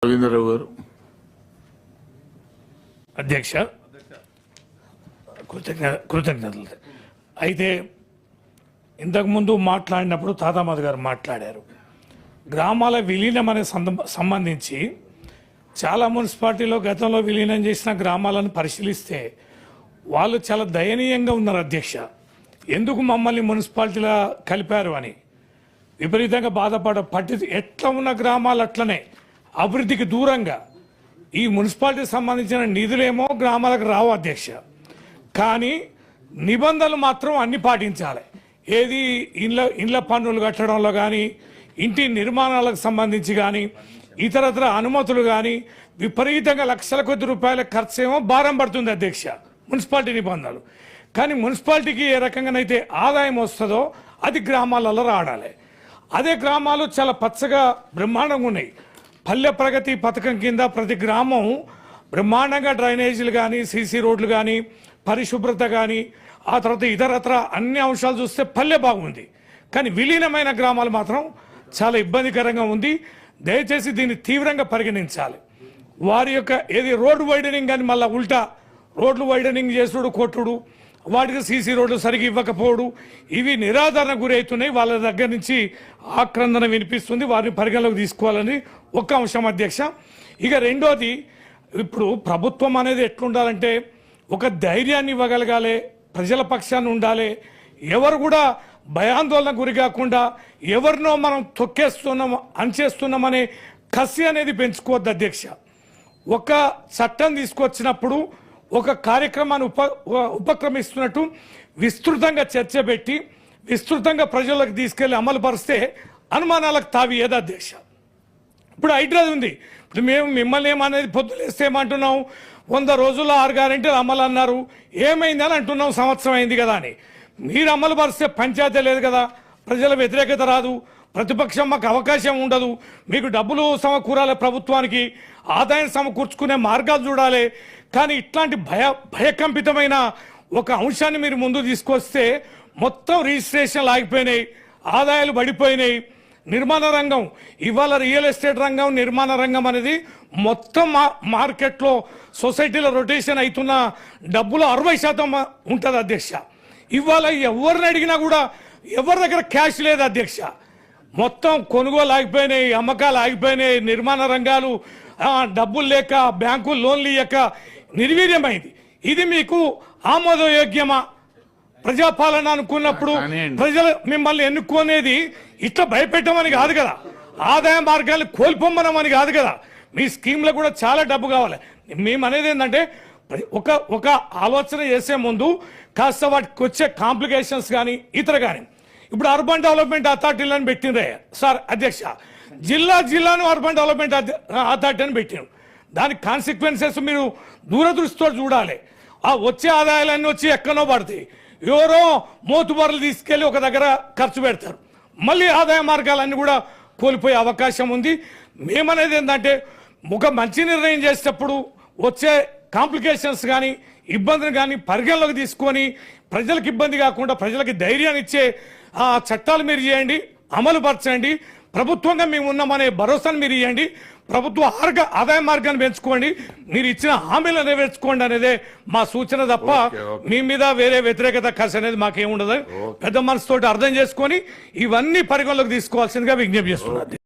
రవీంద్రరావు గారు. అధ్యక్ష, కృతజ్ఞతలు. అయితే ఇంతకుముందు మాట్లాడినప్పుడు తాతామద్ గారు మాట్లాడారు. గ్రామాల విలీనం అనే సంబంధించి చాలా మున్సిపాలిటీలో గతంలో విలీనం చేసిన గ్రామాలను పరిశీలిస్తే వాళ్ళు చాలా దయనీయంగా ఉన్నారు అధ్యక్ష. ఎందుకు మమ్మల్ని మున్సిపాలిటీలో కలిపారు అని విపరీతంగా పట్టి ఎట్లా ఉన్న గ్రామాలు అట్లనే అభివృద్ధికి దూరంగా ఈ మున్సిపాలిటీకి సంబంధించిన నిధులేమో గ్రామాలకు రావు అధ్యక్ష. కానీ నిబంధనలు మాత్రం అన్ని పాటించాలి. ఏది ఇండ్ల పన్నులు కట్టడంలో కానీ, ఇంటి నిర్మాణాలకు సంబంధించి కానీ, ఇతరత్ర అనుమతులు కానీ విపరీతంగా లక్షల కొద్ది రూపాయల ఖర్చు ఏమో భారం పడుతుంది అధ్యక్ష మున్సిపాలిటీ నిబంధనలు. కానీ మున్సిపాలిటీకి ఏ రకంగానైతే ఆదాయం వస్తుందో అది గ్రామాలలో రాడాలి. అదే గ్రామాలు చాలా పచ్చగా బ్రహ్మాండంగా ఉన్నాయి. పల్లె ప్రగతి పథకం కింద ప్రతి గ్రామం బ్రహ్మాండంగా డ్రైనేజీలు కానీ, సీసీ రోడ్లు కానీ, పరిశుభ్రత కానీ, ఆ తర్వాత ఇతరత్ర అన్ని అంశాలు చూస్తే పల్లె బాగుంది. కానీ విలీనమైన గ్రామాలు మాత్రం చాలా ఇబ్బందికరంగా ఉంది. దయచేసి దీన్ని తీవ్రంగా పరిగణించాలి. వారి యొక్క ఏది రోడ్డు వైడనింగ్ కానీ మళ్ళీ ఉల్టా రోడ్లు వైడనింగ్ చేసుడు, కొట్టుడు, వాటికి సీసీ రోడ్లు సరిగ్గా ఇవ్వకపోవడు, ఇవి నిరాదరణ గురవుతున్నాయి. వాళ్ళ దగ్గర నుంచి ఆక్రందన వినిపిస్తుంది. వారిని పరిగణలోకి తీసుకోవాలని ఒక్క అంశం అధ్యక్ష. ఇక రెండోది, ఇప్పుడు ప్రభుత్వం అనేది ఎట్లుండాలంటే ఒక ధైర్యాన్ని ఇవ్వగలగాలి, ప్రజల పక్షాన్ని ఉండాలి. ఎవరు కూడా భయాందోళన గురి కాకుండా ఎవరినో మనం తొక్కేస్తున్నాం అంచేస్తున్నామనే కసి అనేది పెంచుకోవద్దు అధ్యక్ష. ఒక చట్టం తీసుకొచ్చినప్పుడు ఒక కార్యక్రమాన్ని ఉపక్రమిస్తున్నట్టు విస్తృతంగా చర్చ పెట్టి విస్తృతంగా ప్రజలకు తీసుకెళ్లి అమలు పరిస్తే అనుమానాలకు తావి ఏదో అధ్యక్ష. ఇప్పుడు హైడ్రా ఉంది. ఇప్పుడు మేము మిమ్మల్ని ఏమనేది పొద్దులేస్తే ఏమంటున్నాం, 100 రోజుల్లో 6 గ్యారెంటీలు అమలు అన్నారు, ఏమైందని అంటున్నాం, సంవత్సరం అయింది కదా అని. మీరు అమలు పరిస్తే పంచాయతీ లేదు కదా, ప్రజల వ్యతిరేకత రాదు, ప్రతిపక్షం మాకు అవకాశం ఉండదు, మీకు డబ్బులు సమకూరాలి, ప్రభుత్వానికి ఆదాయం సమకూర్చుకునే మార్గాలు చూడాలి. కానీ ఇట్లాంటి భయకంపితమైన ఒక అంశాన్ని మీరు ముందు తీసుకొస్తే మొత్తం రిజిస్ట్రేషన్లు ఆగిపోయినాయి, ఆదాయాలు పడిపోయినాయి. నిర్మాణ రంగం ఇవాళ రియల్ ఎస్టేట్ రంగం, నిర్మాణ రంగం అనేది మొత్తం మార్కెట్లో సొసైటీలో రొటేషన్ అవుతున్న డబ్బులు 60% ఉంటుంది అధ్యక్ష. ఇవాళ ఎవరిని అడిగినా కూడా ఎవరి దగ్గర క్యాష్ లేదు అధ్యక్ష. మొత్తం కొనుగోలు ఆగిపోయినాయి, అమ్మకాలు ఆగిపోయినాయి, నిర్మాణ రంగాలు డబ్బులు లేక, బ్యాంకులు లోన్లు ఇయ్యక నిర్వీర్యమైంది. ఇది మీకు ఆమోదయోగ్యమా? ప్రజాపాలన అనుకున్నప్పుడు ప్రజలు మిమ్మల్ని ఎన్నుకునేది ఇట్లా భయపెట్టమని కాదు కదా, ఆదాయ మార్గాలు కోల్పొమ్మనమని కాదు కదా. మీ స్కీమ్లో కూడా చాలా డబ్బు కావాలి. మేము అనేది ఏంటంటే ఒక ఆలోచన చేసే ముందు కాస్త వాటికి వచ్చే కాంప్లికేషన్స్ కానీ ఇతర కానీ, ఇప్పుడు అర్బన్ డెవలప్మెంట్ అథారిటీలను పెట్టినరే సార్ అధ్యక్ష, జిల్లాను అర్బన్ డెవలప్మెంట్ అథారిటీ అని పెట్టినాం. దాని కాన్సిక్వెన్సెస్ మీరు దూరదృష్టితో చూడాలి. ఆ వచ్చే ఆదాయాలన్నీ వచ్చి ఎక్కడో పడతాయి, ఎవరో మోతుబరులు తీసుకెళ్లి ఒక దగ్గర ఖర్చు పెడతారు, మళ్ళీ ఆదాయ మార్గాలన్నీ కూడా కోల్పోయే అవకాశం ఉంది. మేమనేది ఏంటంటే ఒక మంచి నిర్ణయం చేసేటప్పుడు వచ్చే కాంప్లికేషన్స్ కానీ ఇబ్బందులు కానీ పరిగణలోకి తీసుకొని ప్రజలకు ఇబ్బంది కాకుండా ప్రజలకి ధైర్యాన్ని ఇచ్చే ఆ చట్టాలు మీరు చేయండి, అమలు పరచండి. ప్రభుత్వంగా మేము ఉన్నామనే భరోసాను మీరు ఇవ్వండి. ప్రభుత్వ ఆదాయ మార్గాన్ని పెంచుకోండి, మీరు ఇచ్చిన హామీలను నెరవేర్చుకోండి అనేదే మా సూచన తప్ప మీ మీద వేరే వ్యతిరేకత కసి అనేది మాకేముండదు. పెద్ద మనసుతోటి అర్థం చేసుకొని ఇవన్నీ పరిగణలోకి తీసుకోవాల్సిందిగా విజ్ఞప్తి చేస్తున్నారు.